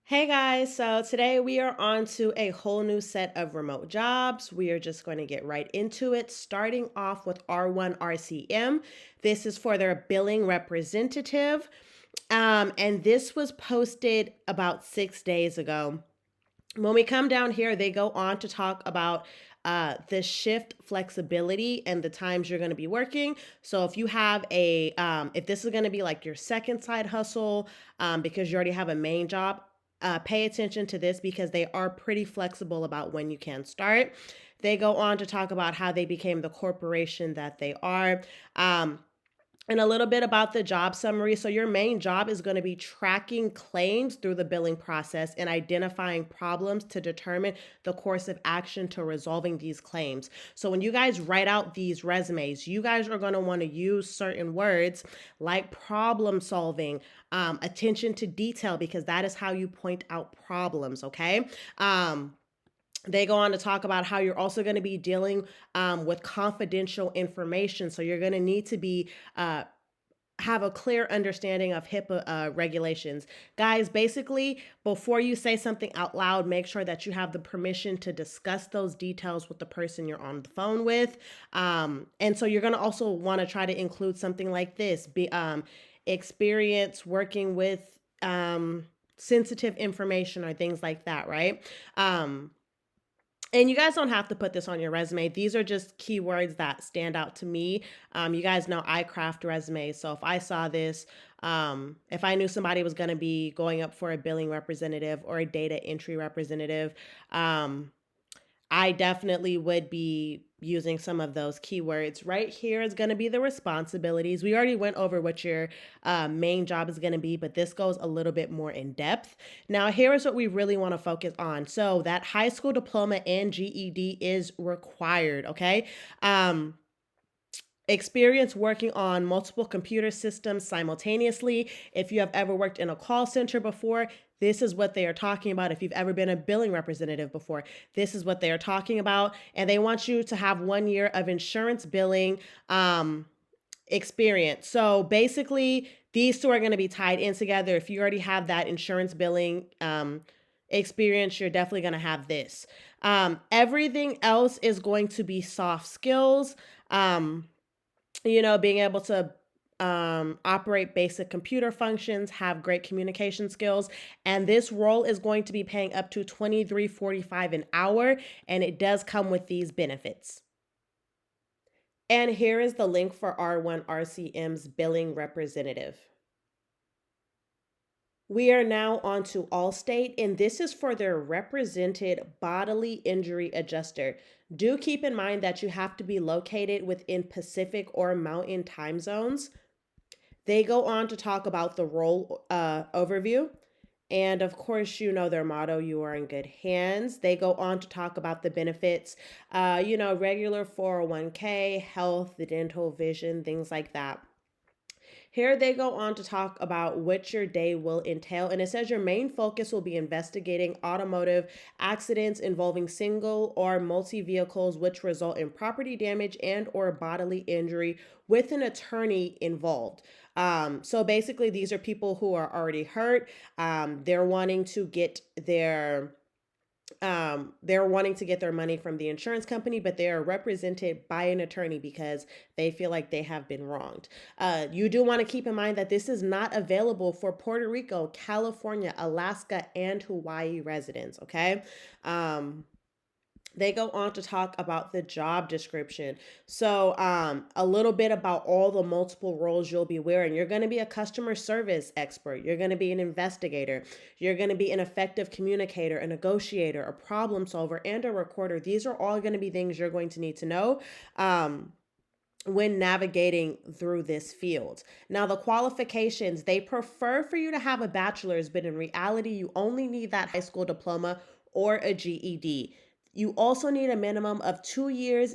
Hey guys, so today we are on to a whole new set of remote jobs. We are just going to get right into it, starting off with R1 RCM. This is for their billing representative, and this was posted about 6 days ago. When we come down here, they go on to talk about the shift flexibility and the times you're going to be working. So if you have if this is going to be like your second side hustle, because you already have a main job, pay attention to this because they are pretty flexible about when you can start. They go on to talk about how they became the corporation that they are. And a little bit about the job summary. So, your main job is going to be tracking claims through the billing process and identifying problems to determine the course of action to resolving these claims. So, when you guys write out these resumes, you guys are going to want to use certain words like problem solving, attention to detail, because that is how you point out problems, okay? They go on to talk about how you're also going to be dealing with confidential information. So you're going to need to be have a clear understanding of HIPAA regulations. Guys, basically, before you say something out loud, make sure that you have the permission to discuss those details with the person you're on the phone with. And so you're going to also want to try to include something like this: experience working with sensitive information or things like that, right? And you guys don't have to put this on your resume. These are just keywords that stand out to me. You guys know I craft resumes. So if I saw this, if I knew somebody was going to be going up for a billing representative or a data entry representative, I definitely would be using some of those keywords. Right here is going to be the responsibilities. We already went over what your main job is going to be, but this goes a little bit more in depth. Now, here is what we really want to focus on. So, that high school diploma and GED is required, okay? Experience working on multiple computer systems simultaneously. If you have ever worked in a call center before, this is what they are talking about. If you've ever been a billing representative before, this is what they are talking about. And they want you to have 1 year of insurance billing experience. So basically, these two are going to be tied in together. If you already have that insurance billing experience, you're definitely going to have this. Everything else is going to be soft skills. Being able to operate basic computer functions, have great communication skills, and this role is going to be paying up to $23.45 an hour, and it does come with these benefits. And here is the link for R1 RCM's billing representative. We are now on to AllState, and this is for their represented bodily injury adjuster. Do keep in mind that you have to be located within Pacific or Mountain time zones. They go on to talk about the role overview. And of course, you know their motto, you are in good hands. They go on to talk about the benefits, regular 401k, health, the dental, vision, things like that. Here they go on to talk about what your day will entail. And it says your main focus will be investigating automotive accidents involving single or multi vehicles which result in property damage and or bodily injury with an attorney involved. So basically, these are people who are already hurt. They're wanting to get their money from the insurance company, but they are represented by an attorney because they feel like they have been wronged. You do want to keep in mind that this is not available for Puerto Rico, California, Alaska, and Hawaii residents. Okay. They go on to talk about the job description. So, a little bit about all the multiple roles you'll be wearing. You're going to be a customer service expert. You're going to be an investigator. You're going to be an effective communicator, a negotiator, a problem solver, and a recorder. These are all going to be things you're going to need to know. When navigating through this field. Now, the qualifications, they prefer for you to have a bachelor's, but in reality, you only need that high school diploma or a GED. You also need a minimum of 2 years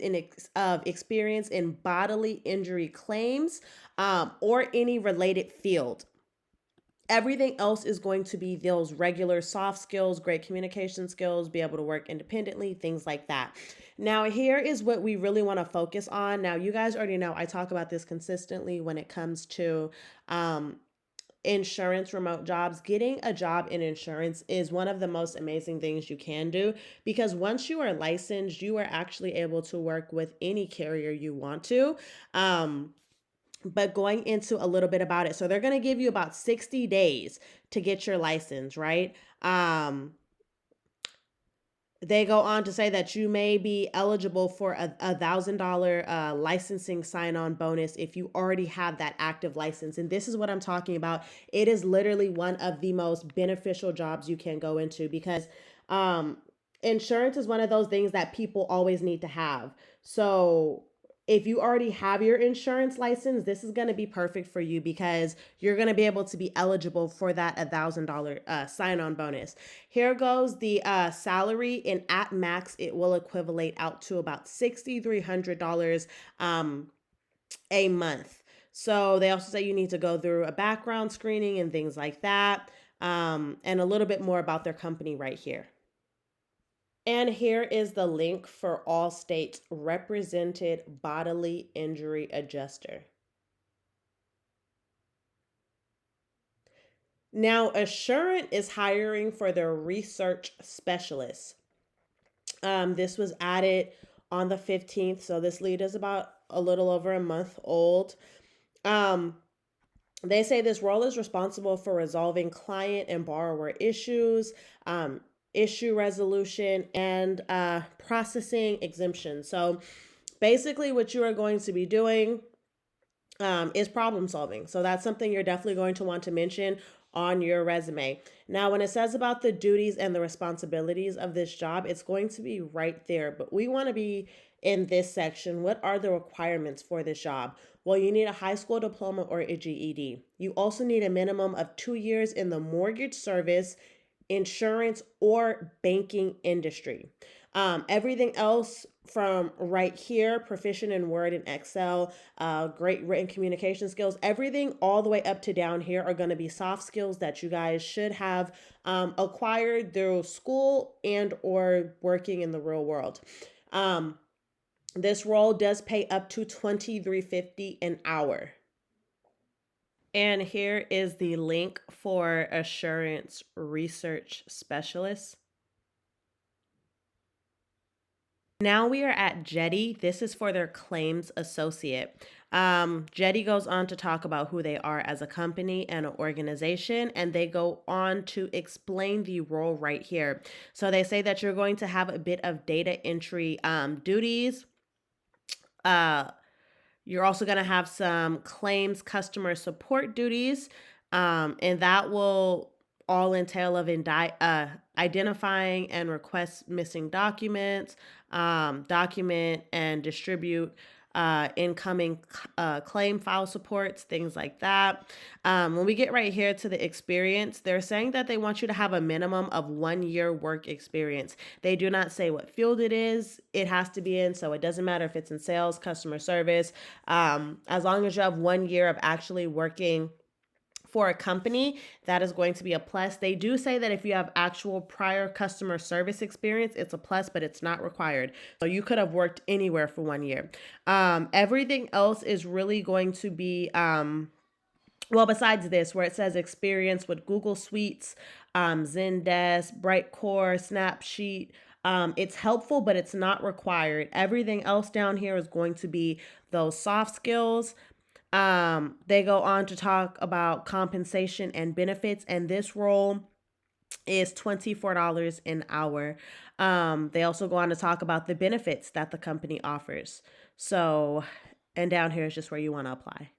of experience in bodily injury claims or any related field. Everything else is going to be those regular soft skills, great communication skills, be able to work independently, things like that. Now, here is what we really want to focus on. Now, you guys already know I talk about this consistently when it comes to insurance remote jobs, getting a job in insurance is one of the most amazing things you can do, because once you are licensed, you are actually able to work with any carrier you want to. But going into a little bit about it, so they're going to give you about 60 days to get your license, right? They go on to say that you may be eligible for a $1,000 licensing sign-on bonus if you already have that active license. And this is what I'm talking about. It is literally one of the most beneficial jobs you can go into, because um, insurance is one of those things that people always need to have. So if you already have your insurance license, this is going to be perfect for you, because you're going to be able to be eligible for that $1,000 sign-on bonus. Here goes the salary, and at max, it will equivalent out to about $6,300 a month. So they also say you need to go through a background screening and things like that, and a little bit more about their company right here. And here is the link for AllState's represented bodily injury adjuster. Now, Assurant is hiring for their research specialist. This was added on the 15th, so this lead is about a little over a month old. They say this role is responsible for resolving client and borrower issues, issue resolution, and processing exemptions. So basically, what you are going to be doing is problem solving. So that's something you're definitely going to want to mention on your resume. Now, when it says about the duties and the responsibilities of this job, it's going to be right there. But we want to be in this section. What are the requirements for this job? Well, you need a high school diploma or a GED. You also need a minimum of 2 years in the mortgage service, insurance, or banking industry. Everything else from right here, proficient in Word and Excel, great written communication skills, everything all the way up to down here are going to be soft skills that you guys should have acquired through school and or working in the real world. This role does pay up to $23.50 an hour. And here is the link for Assurance Research Specialist. Now we are at Jetty. This is for their claims associate. Jetty goes on to talk about who they are as a company and an organization, and they go on to explain the role right here. So they say that you're going to have a bit of data entry duties. You're also going to have some claims customer support duties, and that will all entail of identifying and request missing documents, document and distribute incoming claim file supports, things like that. When we get right here to the experience, they're saying that they want you to have a minimum of 1 year work experience. They do not say what field it is. It has to be in, so it doesn't matter if it's in sales, customer service, as long as you have 1 year of actually working for a company, that is going to be a plus. They do say that if you have actual prior customer service experience, it's a plus, but it's not required. So you could have worked anywhere for 1 year. Everything else is really going to be, well, besides this, where it says experience with Google Suites, Zendesk, Brightcore, Snapsheet, it's helpful, but it's not required. Everything else down here is going to be those soft skills. They go on to talk about compensation and benefits, and this role is $24 an hour. They also go on to talk about the benefits that the company offers. So, and down here is just where you want to apply.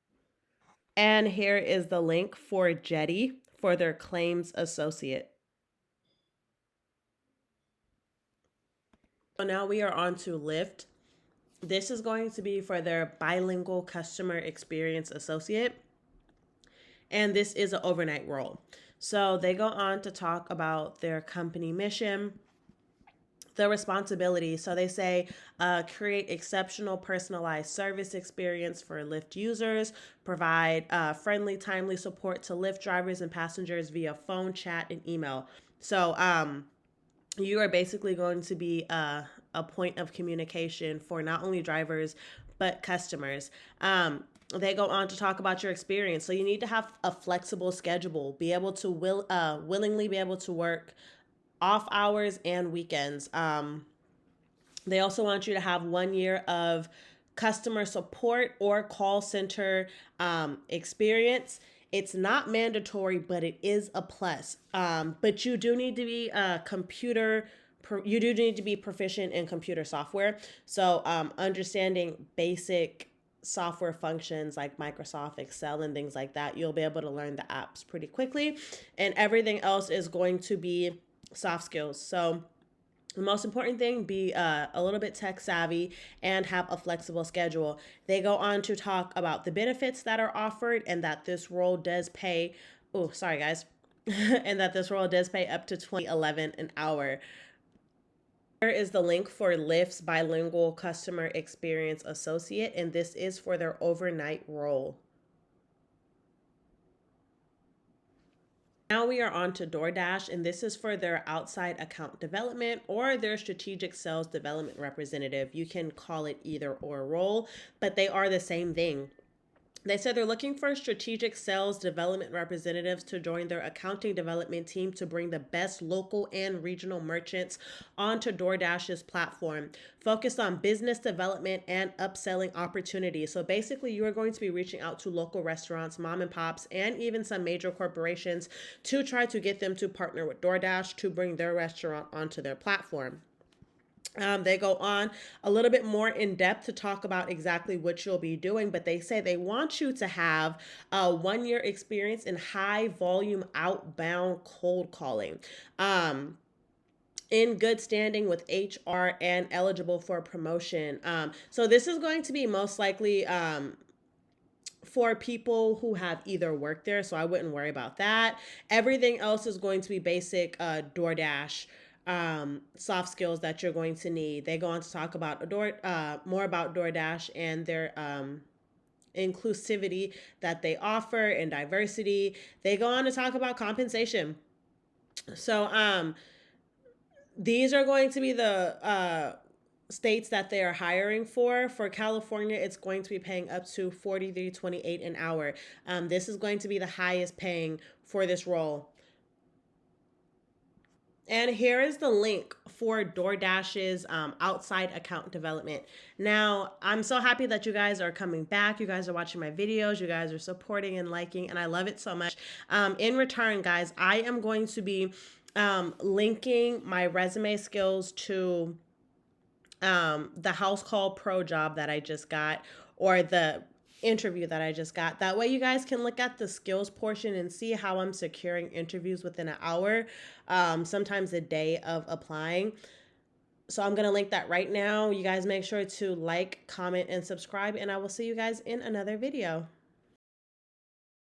And here is the link for Jetty for their claims associate. So now we are on to Lyft. This is going to be for their bilingual customer experience associate. And this is an overnight role. So they go on to talk about their company mission, the responsibilities. So they say create exceptional personalized service experience for Lyft users, provide friendly, timely support to Lyft drivers and passengers via phone, chat, and email. So you are basically going to be a point of communication for not only drivers, but customers. They go on to talk about your experience. So you need to have a flexible schedule, be able to willingly be able to work off hours and weekends. They also want you to have 1 year of customer support or call center experience. It's not mandatory, but it is a plus. But you do need to be you do need to be proficient in computer software. So understanding basic software functions like Microsoft Excel and things like that, you'll be able to learn the apps pretty quickly. And everything else is going to be soft skills. So the most important thing, be a little bit tech savvy and have a flexible schedule. They go on to talk about the benefits that are offered and that this role does pay. Oh, sorry, guys. And that this role does pay up to $20.11 an hour. Here is the link for Lyft's Bilingual Customer Experience Associate, and this is for their overnight role. Now we are on to DoorDash, and this is for their outside account development or their strategic sales development representative. You can call it either or role, but they are the same thing. They said they're looking for strategic sales development representatives to join their accounting development team to bring the best local and regional merchants onto DoorDash's platform, focused on business development and upselling opportunities. So basically, you are going to be reaching out to local restaurants, mom and pops, and even some major corporations to try to get them to partner with DoorDash to bring their restaurant onto their platform. They go on a little bit more in depth to talk about exactly what you'll be doing, but they say they want you to have a 1 year experience in high volume outbound cold calling. In good standing with HR and eligible for promotion. So this is going to be most likely for people who have either worked there, so I wouldn't worry about that. Everything else is going to be basic DoorDash soft skills that you're going to need. They go on to talk about more about DoorDash and their inclusivity that they offer and diversity. They go on to talk about compensation. So these are going to be the states that they are hiring for. For California, it's going to be paying up to $43.28 an hour. This is going to be the highest paying for this role. And here is the link for DoorDash's outside account development. Now, I'm so happy that you guys are coming back. You guys are watching my videos. You guys are supporting and liking, and I love it so much. In return, guys, I am going to be linking my resume skills to the House Call Pro job that I just got, or the interview that I just got. That way you guys can look at the skills portion and see how I'm securing interviews within an hour, sometimes a day of applying. So I'm going to link that right now. You guys make sure to like, comment, and subscribe, and I will see you guys in another video.